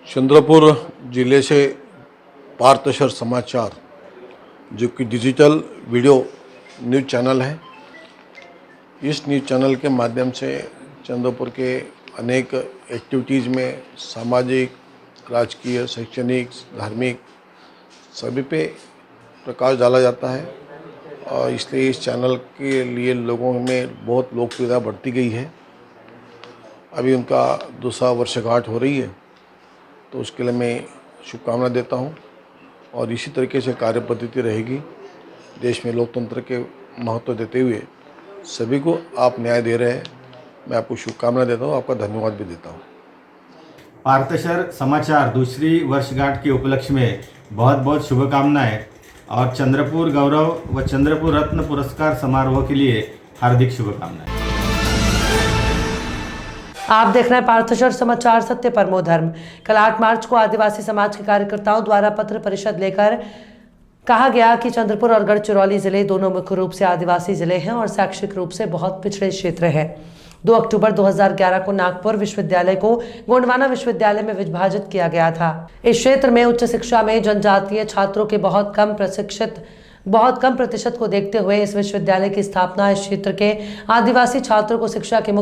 चंद्रपुर ज़िले से पार्थशर समाचार जो कि डिजिटल वीडियो न्यूज़ चैनल है। इस न्यूज़ चैनल के माध्यम से चंद्रपुर के अनेक एक्टिविटीज़ में सामाजिक, राजकीय, शैक्षणिक, धार्मिक सभी पे प्रकाश डाला जाता है और इसलिए इस चैनल के लिए लोगों में बहुत लोकप्रियता बढ़ती गई है। अभी उनका दूसरा वर्षगांठ हो रही है, तो उसके लिए मैं शुभकामना देता हूं और इसी तरीके से कार्य पद्धति रहेगी। देश में लोकतंत्र के महत्व देते हुए सभी को आप न्याय दे रहे हैं, मैं आपको शुभकामना देता हूं, आपका धन्यवाद भी देता हूं। पार्थशर समाचार दूसरी वर्षगांठ के उपलक्ष्य में बहुत बहुत शुभकामनाएं और चंद्रपुर गौरव व चंद्रपुर रत्न पुरस्कार समारोह के लिए हार्दिक शुभकामनाएं। आप देख रहे हैं पार्थशर समाचार, सत्य परमो धर्म। कल 8 मार्च को आदिवासी समाज के कार्यकर्ताओं द्वारा पत्र परिषद लेकर कहा गया कि चंद्रपुर और गढ़चिरौली जिले दोनों मुख्य रूप से आदिवासी जिले हैं और शैक्षिक रूप से बहुत पिछड़े क्षेत्र हैं। 2 अक्टूबर 2011 को नागपुर विश्वविद्यालय को गोंडवाना विश्वविद्यालय में विभाजित किया गया था। इस क्षेत्र में उच्च शिक्षा में जनजातीय छात्रों के बहुत कम प्रतिशत को देखते हुए इस विश्वविद्यालय की स्थापना इस क्षेत्र के आदिवासी छात्रों को शिक्षा की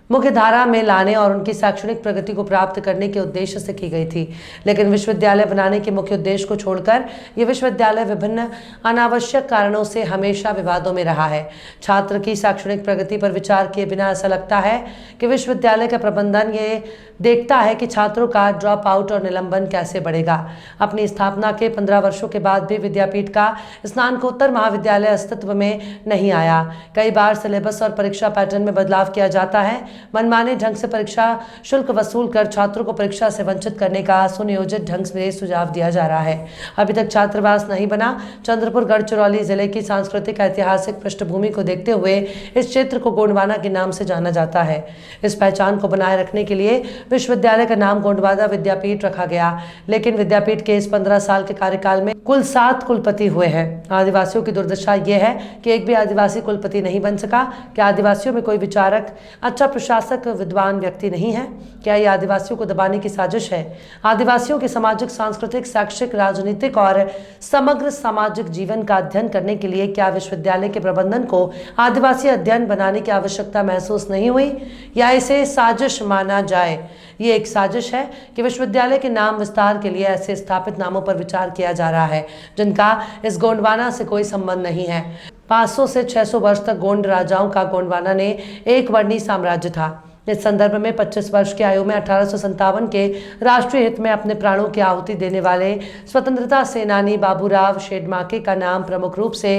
मुख्य धारा में लाने और उनकी शैक्षणिक प्रगति को प्राप्त करने के उद्देश्य से की गई थी। लेकिन विश्वविद्यालय बनाने के मुख्य उद्देश्य को छोड़कर यह विश्वविद्यालय विभिन्न अनावश्यक कारणों से हमेशा विवादों में रहा है। छात्र की शैक्षणिक प्रगति पर विचार किए बिना ऐसा लगता है कि विश्वविद्यालय का प्रबंधन ये देखता है कि छात्रों का ड्रॉप आउट और निलंबन कैसे बढ़ेगा। अपनी स्थापना के 15 वर्षों के बाद भी विद्यापीठ का स्नातकोत्तर महाविद्यालय अस्तित्व में नहीं आया। कई बार सिलेबस और परीक्षा पैटर्न में बदलाव किया जाता है। मनमाने ढंग से परीक्षा शुल्क वसूल कर छात्रों को परीक्षा से वंचित करने का सुनियोजित ढंग से सुझाव दिया जा रहा है। अभी तक छात्रावास नहीं बना। चंद्रपुर गढ़चिरौली जिले की सांस्कृतिक ऐतिहासिक पृष्ठभूमि को देखते हुए इस क्षेत्र को गोंडवाना के नाम से जाना जाता है। इस पहचान को बनाए रखने के लिए विश्वविद्यालय का नाम गोंडवाना विद्यापीठ रखा गया। लेकिन विद्यापीठ के इस 15 साल के कार्यकाल में कुल 7 कुलपति हुए हैं। आदिवासियों की दुर्दशा यह है कि एक भी आदिवासी कुलपति नहीं बन सका। क्या आदिवासियों में कोई विचारक, अच्छा प्रशासक, विद्वान व्यक्ति नहीं है? क्या ये आदिवासियों को दबाने की साजिश है? आदिवासियों के सामाजिक, सांस्कृतिक, शैक्षिक, राजनीतिक और समग्र सामाजिक जीवन का अध्ययन करने के लिए क्या विश्वविद्यालय के प्रबंधन को आदिवासी अध्ययन बनाने की आवश्यकता महसूस नहीं हुई, या इसे साजिश माना जाए? ये एक साजिश है कि विश्वविद्यालय के नाम विस्तार के लिए ऐसे स्थापित नामों पर विचार किया जा रहा है जिनका इस गोंडवाना से कोई संबंध नहीं है। 500 से 600 वर्ष तक गोंड राजाओं का गोंडवाना ने एक वर्णीय साम्राज्य था। इस संदर्भ में 25 वर्ष की आयु में 1857 के राष्ट्रीय हित में अपने प्राणों की आहुति देने वाले स्वतंत्रता सेनानी बाबूराव शेडमाके का नाम प्रमुख रूप से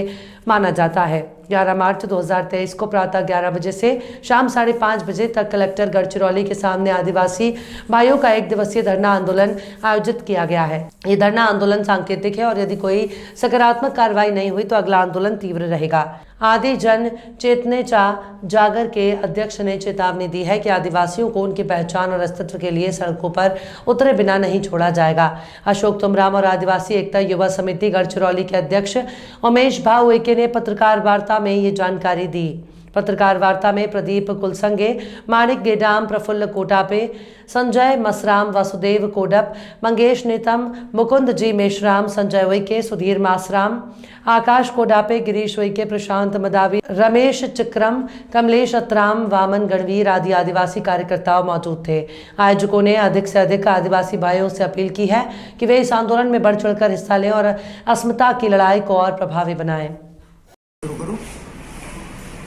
माना जाता है। 11 मार्च 2023 को प्रातः 11 बजे से शाम 5:30 बजे तक कलेक्टर गढ़चिरौली के सामने आदिवासी भाइयों का 1 दिवसीय धरना आंदोलन आयोजित किया गया है। ये धरना आंदोलन सांकेतिक है और यदि कोई सकारात्मक कार्रवाई नहीं हुई तो अगला आंदोलन तीव्र रहेगा। आदि जन चेतनेचा जागर के अध्यक्ष ने चेतावनी दी है कि आदिवासियों को उनकी पहचान और अस्तित्व के लिए सड़कों पर उतरे बिना नहीं छोड़ा जाएगा। अशोक तुमराम और आदिवासी एकता युवा समिति गढ़चिरौली के अध्यक्ष उमेश भाऊ एके ने पत्रकार वार्ता में ये जानकारी दी। पत्रकार वार्ता में प्रदीप कुलसंगे, माणिक गेडाम, प्रफुल्ल कोटापे, संजय मसराम, वासुदेव कोडप, मंगेश नेतम, मुकुंद जी मेश्राम, संजय उइके, सुधीर मासराम, आकाश कोडापे, गिरीश उइके, प्रशांत मदावी, रमेश चिक्रम, कमलेश अतराम, वामन गणवीर आदि आदिवासी कार्यकर्ताओं मौजूद थे। आयोजकों ने अधिक से अधिक आदिवासी भाइयों से अपील की है कि वे इस आंदोलन में बढ़ चढ़कर हिस्सा लें और अस्मिता की लड़ाई को और प्रभावी बनाएं।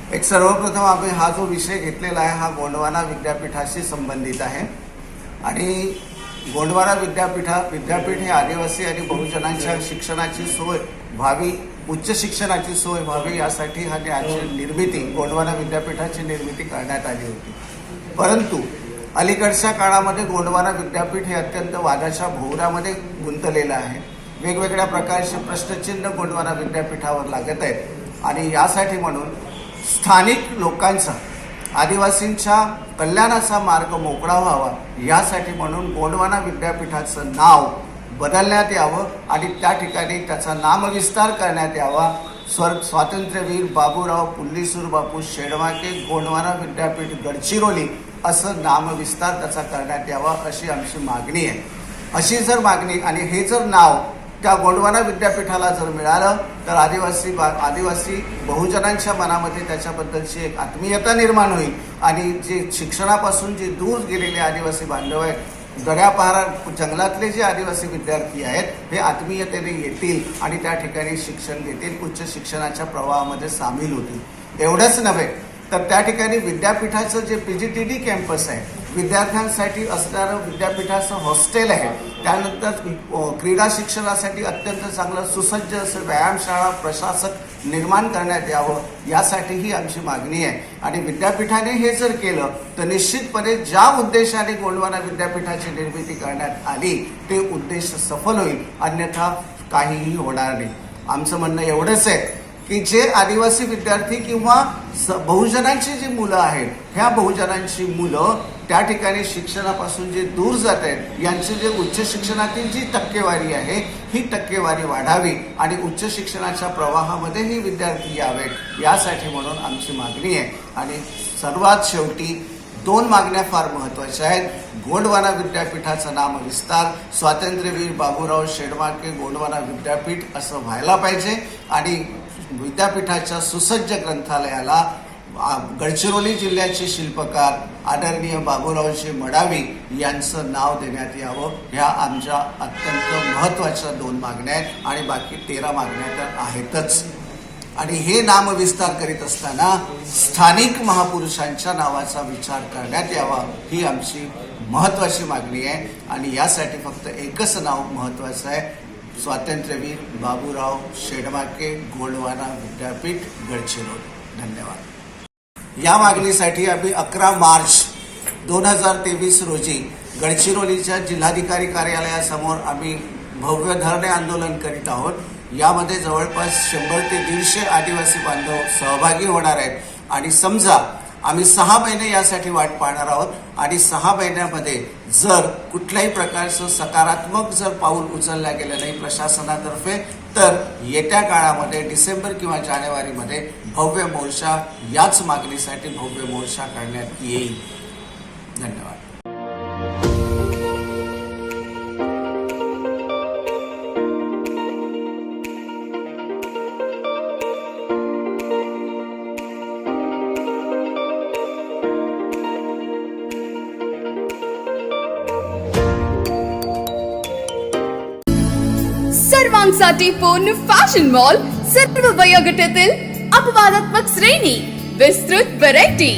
एक सर्वप्रथम आम्ही हा जो विषय घेतलेला आहे हा गोंडवाना विद्यापीठाशी संबंधित आहे आणि गोंडवाना विद्यापीठ हे आदिवासी आणि बहुजनांच्या शिक्षणाची सोय व्हावी, उच्च शिक्षणाची सोय व्हावी यासाठी हा निर्मिती गोंडवाना विद्यापीठाची निर्मिती करण्यात आली होती। परंतु अलीकडच्या काळामध्ये गोंडवाना विद्यापीठ हे अत्यंत वादाच्या भोवऱ्यामध्ये गुंतलेलं आहे। वेगवेगळ्या प्रकारचे प्रश्नचिन्ह गोंडवाना विद्यापीठावर लागत आहेत आणि यासाठी म्हणून स्थानिक लोकांचा, आदिवासींच्या कल्याणाचा मार्ग मोकळा व्हावा यासाठी म्हणून गोंडवाना विद्यापीठाचं नाव बदलण्यात यावं आणि त्या ठिकाणी त्याचा नामविस्तार करण्यात यावा। स्वातंत्र्यवीर बाबूराव पुल्लीसूर बापू शेडमाके गोंडवाना विद्यापीठ गडचिरोली असं नामविस्तार त्याचा करण्यात यावा अशी आमची मागणी आहे. अशी जर मागणी आणि हे जर नाव त्या गोंडवाना विद्यापीठाला जर मिळालं तर आदिवासी बहुजनांच्या मनामध्ये त्याच्याबद्दलची एक आत्मीयता निर्माण होईल आणि जे शिक्षणापासून जे दूर गेलेले आदिवासी बांधव आहेत, दऱ्यापहारा जंगलातले जे आदिवासी विद्यार्थी आहेत हे आत्मीयतेने येतील आणि त्या ठिकाणी शिक्षण घेतील, उच्च शिक्षणाच्या प्रवाहामध्ये सामील होतील. एवढंच नव्हे तर त्या ठिकाणी विद्यापीठाचं जे PGTD कॅम्पस आहे, विद्यार्थ्यांसाठी असणारं विद्यापीठाचं हॉस्टेल आहे, त्यानंतर क्रीडा शिक्षणासाठी अत्यंत चांगलं सुसज्ज असं व्यायामशाळा प्रशासक निर्माण करण्यात यावं यासाठीही आमची मागणी आहे. आणि विद्यापीठाने हे जर केलं तर निश्चितपणे ज्या उद्देशाने गोंडवाना विद्यापीठाची निर्मिती करण्यात आली ते उद्देश सफल होईल, अन्यथा काहीही होणार नाही. आमचं म्हणणं एवढंच आहे की जे आदिवासी विद्यार्थी किंवा बहुजनांची जी मुलं आहेत, ह्या बहुजनांची मुलं त्या ठिकाणी शिक्षणापासून जे दूर जात आहेत, यांचे जे उच्च शिक्षणातील जी टक्केवारी आहे ही टक्केवारी वाढावी आणि उच्च शिक्षणाच्या प्रवाहामध्ये ही विद्यार्थी यावेत यासाठी म्हणून आमची मागणी आहे. आणि सर्वात शेवटी 2 मागण्या फार महत्त्वाच्या आहेत. गोंडवाना विद्यापीठाचं नामविस्तार स्वातंत्र्यवीर बाबूराव शेडमाके गोंडवाना विद्यापीठ असं व्हायला पाहिजे आणि विद्यापीठाच्या सुसज्ज ग्रंथालयाला गडचिरोली जिल्ह्याचे शिल्पकार आदरणीय बाबूरावजी मडावी यांचं नाव देण्यात यावं. ह्या आमच्या अत्यंत महत्त्वाच्या 2 मागण्या आहेत आणि बाकी 13 मागण्या तर आहेतच. आणि हे नामविस्तार करीत असताना स्थानिक महापुरुषांच्या नावाचा विचार करण्यात यावा ही आमची महत्त्वाची मागणी आहे. आणि यासाठी फक्त एकच नाव महत्त्वाचं आहे, स्वातंत्र्यवीर बाबूराव शेडमाके गोंडवाना विद्यापीठ गडचिरोली. धन्यवाद. या मागणीसाठी आम्ही 11 मार्च 2023 रोजी गडचिरोलीच्या जिल्हाधिकारी कार्यालयासमोर आम्ही भव्य धरणे आंदोलन करीत आहोत. यामध्ये जवळपास 100 ते 150 आदिवासी बांधव सहभागी होणार आहेत. आणि समजा आम्ही 6 महिने यासाठी वाट पाहणार आहोत आणि 6 महिन्यामध्ये जर कुठल्याही प्रकारचं सकारात्मक जर पाऊल उचललं गेलं नाही प्रशासनातर्फे तर येत्या काळामध्ये डिसेंबर किंवा जानेवारीमध्ये भव्य मोर्चा याच मागणीसाठी भव्य मोर्चा काढण्यात येईल. धन्यवाद. सर्वांसाठी पूर्ण फॅशन मॉल, सर्व वयोगटातील अपवादात्मक श्रेणी, विस्तृत variety.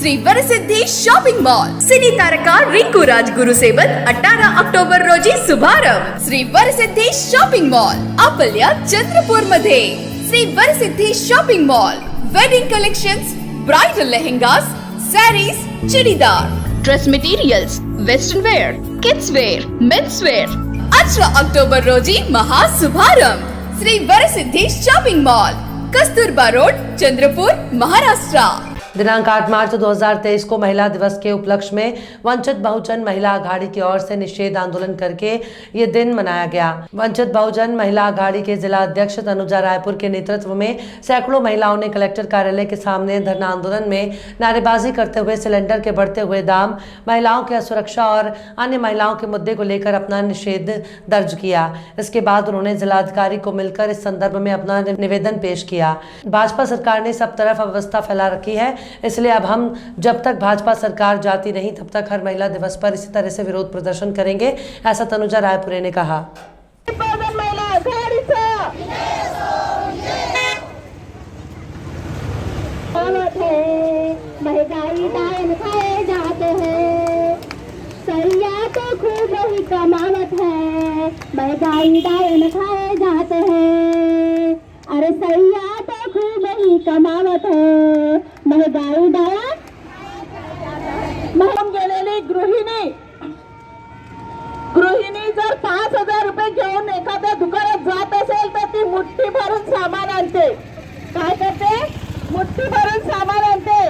Shri Varsiddhi shopping mall, सिनी तारका रिंकू राजगुरु सोबत 18 ऑक्टोबर रोजी शुभारंभ. श्री वरसिद्धी शॉपिंग मॉल आपल्या चंद्रपूर मध्ये. Shri Varsiddhi shopping mall, wedding collections, bridal lehengas, saris, churidar, dress materials, western wear, kids wear, men's wear. 18 October रोजी महाशुभारंभ. Shri Varsiddhi shopping mall, Kasturba road, Chandrapur, Maharashtra. दिनांक 8 मार्च 2023 को महिला दिवस के उपलक्ष्य में वंचित बहुजन महिला आघाड़ी की ओर से निषेध आंदोलन करके ये दिन मनाया गया। वंचित बहुजन महिला आघाड़ी के जिला अध्यक्ष तनुजा रायपुर के नेतृत्व में सैकड़ों महिलाओं ने कलेक्टर कार्यालय के सामने धरना आंदोलन में नारेबाजी करते हुए सिलेंडर के बढ़ते हुए दाम, महिलाओं की असुरक्षा और अन्य महिलाओं के मुद्दे को लेकर अपना निषेध दर्ज किया। इसके बाद उन्होंने जिलाधिकारी को मिलकर इस संदर्भ में अपना निवेदन पेश किया। भाजपा सरकार ने सब तरफ अव्यवस्था फैला रखी है, इसलिए अब हम जब तक भाजपा सरकार जाती नहीं तब तक हर महिला दिवस पर इसी तरह से विरोध प्रदर्शन करेंगे, ऐसा तनुजा रायपुरे ने कहा। महंगाई दायन खाए जाते हैं, सैया तो खूब ही कमावत है, महंगाई दायन खाए जाते हैं, अरे सैया तो खूब ही कमावत है, महंगाई दायन हम गेलेली गृहिणी जर 5,000 रुपये घेऊन एखाद्या दुकानात जात असेल तर ती मुठ्ठी भरून सामान आणते। काय करते? मुठ्ठी भरून सामान आणते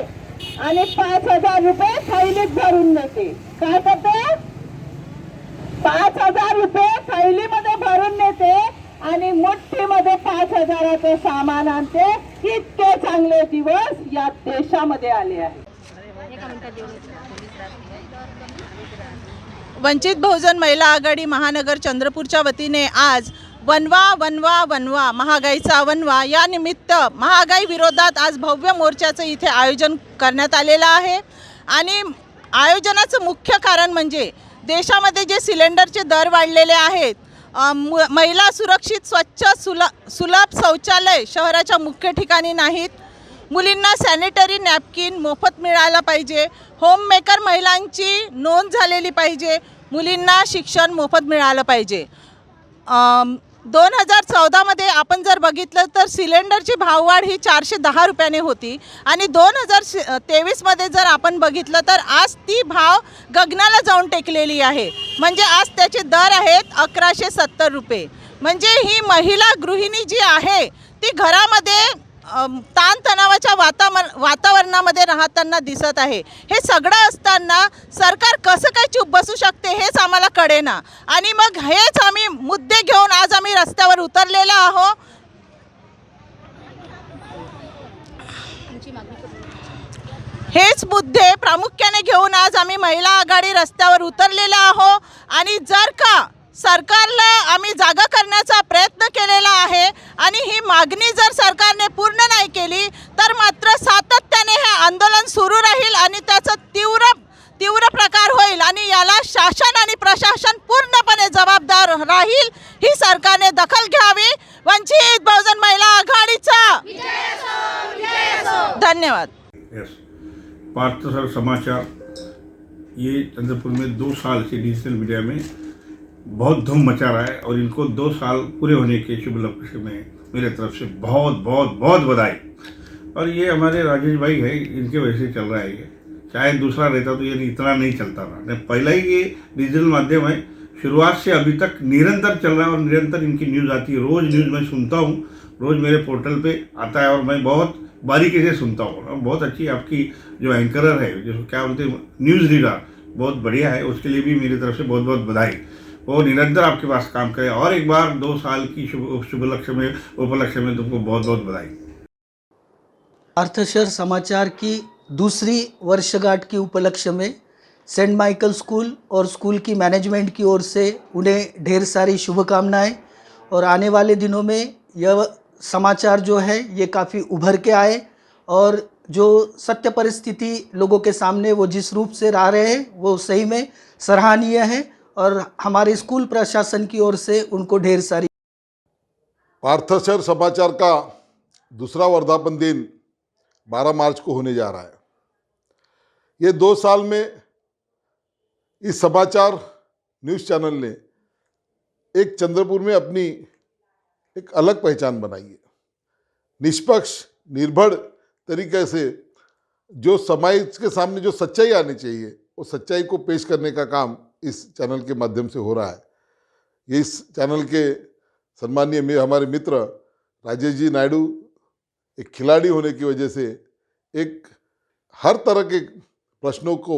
आणि 5,000 रुपये थैलीत भरून नेते। काय करते? 5,000 रुपये थैलीमध्ये भरून नेते आणि मुठ्ठीमध्ये 5,000चं सामान आणते। इतके चांगले दिवस या देशामध्ये आले आहेत। वंचित बहुजन महिला आघाडी महानगर चंद्रपूरच्या वतीने आज वनवा वनवा वनवा महागाईचा वनवा या निमित्त महागाई विरोधात आज भव्य मोर्चाचं इथे आयोजन करण्यात आलेलं आहे। आणि आयोजनाचं मुख्य कारण म्हणजे देशामध्ये जे सिलेंडरचे दर वाढलेले आहेत, महिला सुरक्षित स्वच्छ सुलभ शौचालय शहराच्या मुख्य ठिकाणी नाहीत, मुलींना सॅनिटरी नॅपकिन मोफत मिळायला पाहिजे, होममेकर महिलांची नोंद झालेली पाहिजे, मुलींना शिक्षण मोफत मिळालं पाहिजे। 2014मध्ये आपण जर बघितलं तर सिलेंडरची भाववाढ ही 410 रुपयाने होती आणि 2023मध्ये जर आपण बघितलं तर आज ती भाव गगनाला जाऊन टेकलेली आहे। म्हणजे आज त्याचे दर आहेत 1170 रुपये। म्हणजे ही महिला गृहिणी जी आहे ती घरामध्ये ताणतणावाच्या वातावरणामध्ये राहताना दिसत आहे। हे सगळं असताना सरकार कसं काय चूप बसू शकते हेच आम्हाला कळेना। आणि मग हेच आम्ही मुद्दे घेऊन आज आम्ही रस्त्यावर उतरलेलो आहोत। हेच मुद्दे प्रामुख्याने घेऊन आज आम्ही महिला आघाडी रस्त्यावर उतरलेलो आहोत। आणि जर का सरकारला आम्ही जागा करण्याचा प्रयत्न केलेला आहे आणि ही मागणी जर सरकारने पूर्ण नाही केली तर मात्र सातत्याने हे आंदोलन सुरू राहील आणि त्याचा तीव्र प्रकार होईल आणि याला शासन आणि प्रशासन पूर्णपणे जबाबदार राहील। ही सरकारने दखल घ्यावी। वंचित बहुजन महिला आघाडीचा धन्यवाद। पार्थसर समाचार ये चंद्रपुर में 2 साल से डिजिटल मीडिया में बहुत धूम मचा रहा है और इनको 2 साल पूरे होने के शुभ लक्ष्य में मेरे तरफ से बहुत बहुत बहुत बधाई। और ये हमारे राजेश भाई है, इनके वजह से चल रहा है ये। चाहे दूसरा रहता तो ये इतना नहीं चलता था। पहला ही ये डिजिटल माध्यम है, शुरुआत से अभी तक निरंतर चल रहा है और निरंतर इनकी न्यूज़ आती है। रोज़ न्यूज़ मैं सुनता हूँ, रोज़ मेरे पोर्टल पे आता है और मैं बहुत बारीकी से सुनता हूँ। बहुत अच्छी आपकी जो एंकरर है, जो क्या बोलते हैं न्यूज़ रीडर, बहुत बढ़िया है। उसके लिए भी मेरी तरफ से बहुत बहुत बधाई। वो निरंतर आपके पास काम करे और एक बार 2 साल की शुभ लक्ष्य में उपलक्ष्य में तुमको बहुत बहुत बधाई। पार्थसर समाचार की दूसरी वर्षगांठ के उपलक्ष्य में सेंट माइकल स्कूल और स्कूल की मैनेजमेंट की ओर से उन्हें ढेर सारी शुभकामनाएं। और आने वाले दिनों में यह समाचार जो है ये काफ़ी उभर के आए और जो सत्य परिस्थिति लोगों के सामने वो जिस रूप से रह रहे हैं वो सही में सराहनीय है और हमारे स्कूल प्रशासन की ओर से उनको ढेर सारी। पार्थसर समाचार का दूसरा वर्धापन दिन 12 मार्च को होने जा रहा है। ये 2 साल में इस समाचार न्यूज़ चैनल ने एक चंद्रपुर में अपनी एक अलग पहचान बनाई है। निष्पक्ष निर्भर तरीके से जो समाज के सामने जो सच्चाई आनी चाहिए वो सच्चाई को पेश करने का काम इस चैनल के माध्यम से हो रहा है। ये इस चैनल के सम्मानीय हमारे मित्र राजेश जी नायडू एक खिलाड़ी होने की वजह से एक हर तरह के प्रश्नों को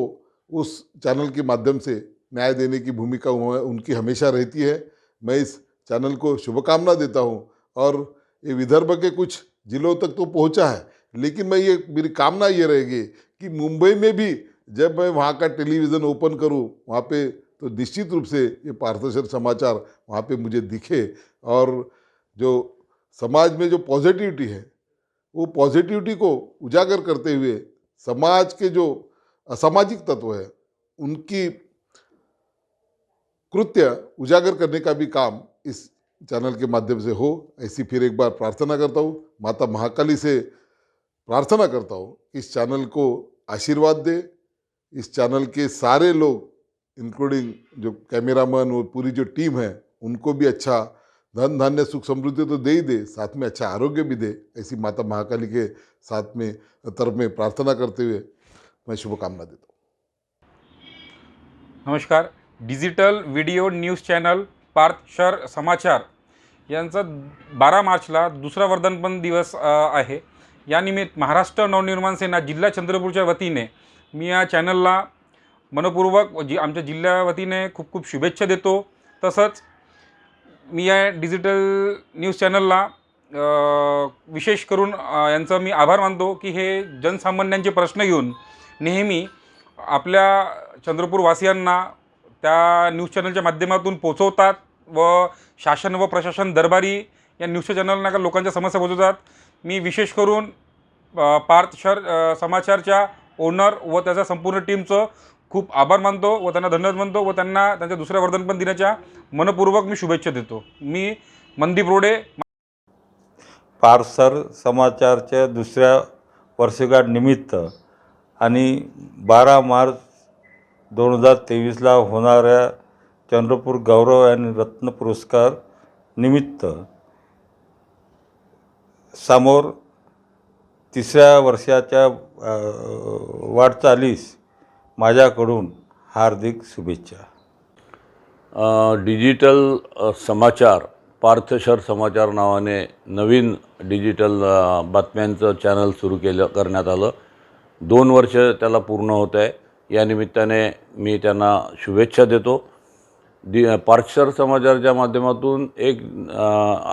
उस चैनल के माध्यम से न्याय देने की भूमिका उनकी हमेशा रहती है। मैं इस चैनल को शुभकामना देता हूं और ये विदर्भ के कुछ जिलों तक तो पहुंचा है, लेकिन मेरी कामना ये रहेगी कि मुंबई में भी जब मैं वहाँ का टेलीविज़न ओपन करूँ वहाँ पे तो निश्चित रूप से ये पार्थसर समाचार वहाँ पे मुझे दिखे और जो समाज में जो पॉजिटिविटी है वो पॉजिटिविटी को उजागर करते हुए समाज के जो असामाजिक तत्व है उनकी कृत्य उजागर करने का भी काम इस चैनल के माध्यम से हो, ऐसी फिर एक बार प्रार्थना करता हूँ। माता महाकाली से प्रार्थना करता हूँ इस चैनल को आशीर्वाद दे। इस चैनल के सारे लोग इंक्लूडिंग जो कैमरामैन और पूरी जो टीम है उनको भी अच्छा धन धान्य सुख समृद्धि तो दे ही दे, साथ में अच्छा आरोग्य भी दे, ऐसी माता महाकाली के साथ में तरफ में प्रार्थना करते हुए मैं शुभकामना देता हूँ। नमस्कार। डिजिटल व्हिडिओ न्यूज चॅनल पार्थसर समाचार यांचा 12 मार्चला दुसरा वर्धापन दिवस आहे। यानिमित्त महाराष्ट्र नवनिर्माण सेना जिल्हा चंद्रपूरच्या वतीने मी या चॅनलला मनपूर्वक आमच्या जिल्ह्या वतीने खूप खूप शुभेच्छा देतो। तसंच मी या डिजिटल न्यूज चॅनलला विशेष करून यांचा मी आभार मानतो की हे जनसामान्यांचे प्रश्न घेऊन नेहमी आपल्या चंद्रपूरवासियांना त्या न्यूज चॅनलच्या माध्यमातून पोचवतात व शासन व प्रशासन दरबारी या न्यूज चॅनलना लोकांच्या समस्या पोचवतात. मी विशेष करून पार्थ शहर समाचारच्या ओनर व त्याच्या संपूर्ण टीमचं खूप आभार मानतो व त्यांना धन्यवाद मानतो व त्यांना त्यांच्या दुसऱ्या वर्धापन दिनाच्या मनपूर्वक मी शुभेच्छा देतो. मी मनदीप रोडे. पार्सर समाचारच्या दुसऱ्या वर्षगाठ निमित्त आणि 12 मार्च 2023ला होणाऱ्या चंद्रपूर गौरव आणि रत्न पुरस्कार निमित्त समोर तिसऱ्या वर्षाच्या वाटचालीस माझ्याकडून हार्दिक शुभेच्छा. डिजिटल समाचार पार्थशर समाचार नावाने नवीन डिजिटल बातम्यांचं चॅनल सुरू करण्यात आलं. 2 वर्ष त्याला पूर्ण होत आहे. या निमित्ताने मी त्यांना शुभेच्छा देतो. पार्थशर समाचारच्या माध्यमातून एक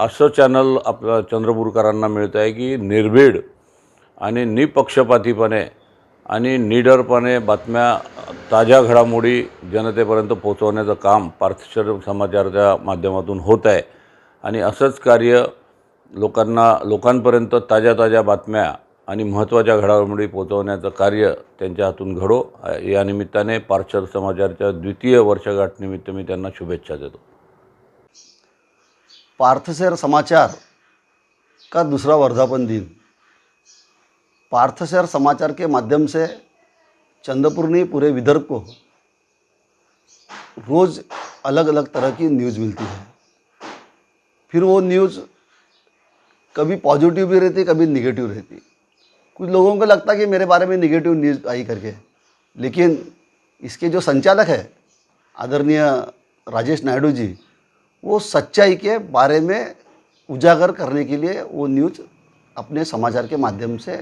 असं चॅनल आपल्या चंद्रपूरकरांना मिळतं आहे की निर्भीड आणि निपक्षपातीपणे आणि निडरपणे बातम्या ताज्या घडामोडी जनतेपर्यंत पोहोचवण्याचं काम पार्थशर समाचारच्या माध्यमातून होत आहे. आणि असंच कार्य लोकांपर्यंत ताज्या बातम्या आणि महत्त्वाच्या घडामोडी पोहोचवण्याचं कार्य त्यांच्या हातून घडो. या निमित्ताने पार्थशर समाचारच्या द्वितीय वर्षगाठ निमित्त मी त्यांना शुभेच्छा देतो. पार्थशर समाचार का दूसरा वर्धापन दिन. पार्थशर समाचार के माध्यम से चंद्रपुर नहीं पूरे विदर्भ को रोज़ अलग अलग तरह की न्यूज़ मिलती है. फिर वो न्यूज़ कभी पॉजिटिव भी रहती, कभी निगेटिव रहती. कुछ लोगों को लगता है कि मेरे बारे में निगेटिव न्यूज़ आई करके, लेकिन इसके जो संचालक है आदरणीय राजेश नायडू जी, वो सच्चाई के बारे में उजागर करने के लिए वो न्यूज़ अपने समाचार के माध्यम से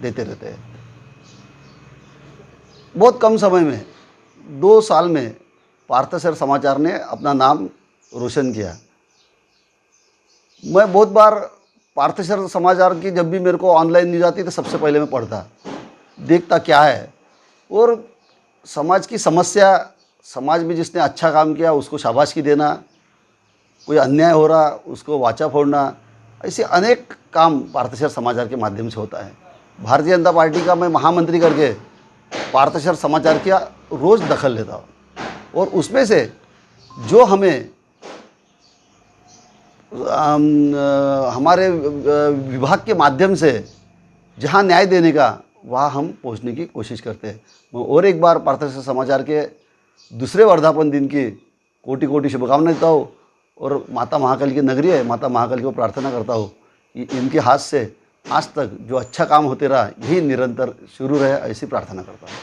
देते रहते हैं. बहुत कम समय में 2 साल में पार्थशर समाचार ने अपना नाम रोशन किया. मैं बहुत बार पार्थशर समाचार की जब भी मेरे को ऑनलाइन न्यूज़ आती तो सबसे पहले मैं पढ़ता, देखता क्या है, और समाज की समस्या, समाज में जिसने अच्छा काम किया उसको शाबाशी देना, कोई अन्याय हो रहा उसको वाचा फोड़ना, ऐसे अनेक काम पार्थशर समाचार के माध्यम से होता है. भारतीय जनता पार्टी का मैं महामंत्री करके पार्थशर समाचार का रोज़ दखल लेता हूँ, और उसमें से जो हमें हमारे विभाग के माध्यम से जहाँ न्याय देने का वहाँ हम पहुँचने की कोशिश करते हैं. मैं और एक बार पार्थशर समाचार के दूसरे वर्धापन दिन की कोटि शुभकामनाएं देता हूँ, और माता महाकाली की नगरी है, माता महाकाली को प्रार्थना करता हूँ कि इनके हाथ से आज तक जो अच्छा काम होते रहा यही निरंतर शुरू रहे, ऐसी प्रार्थना करता हूँ.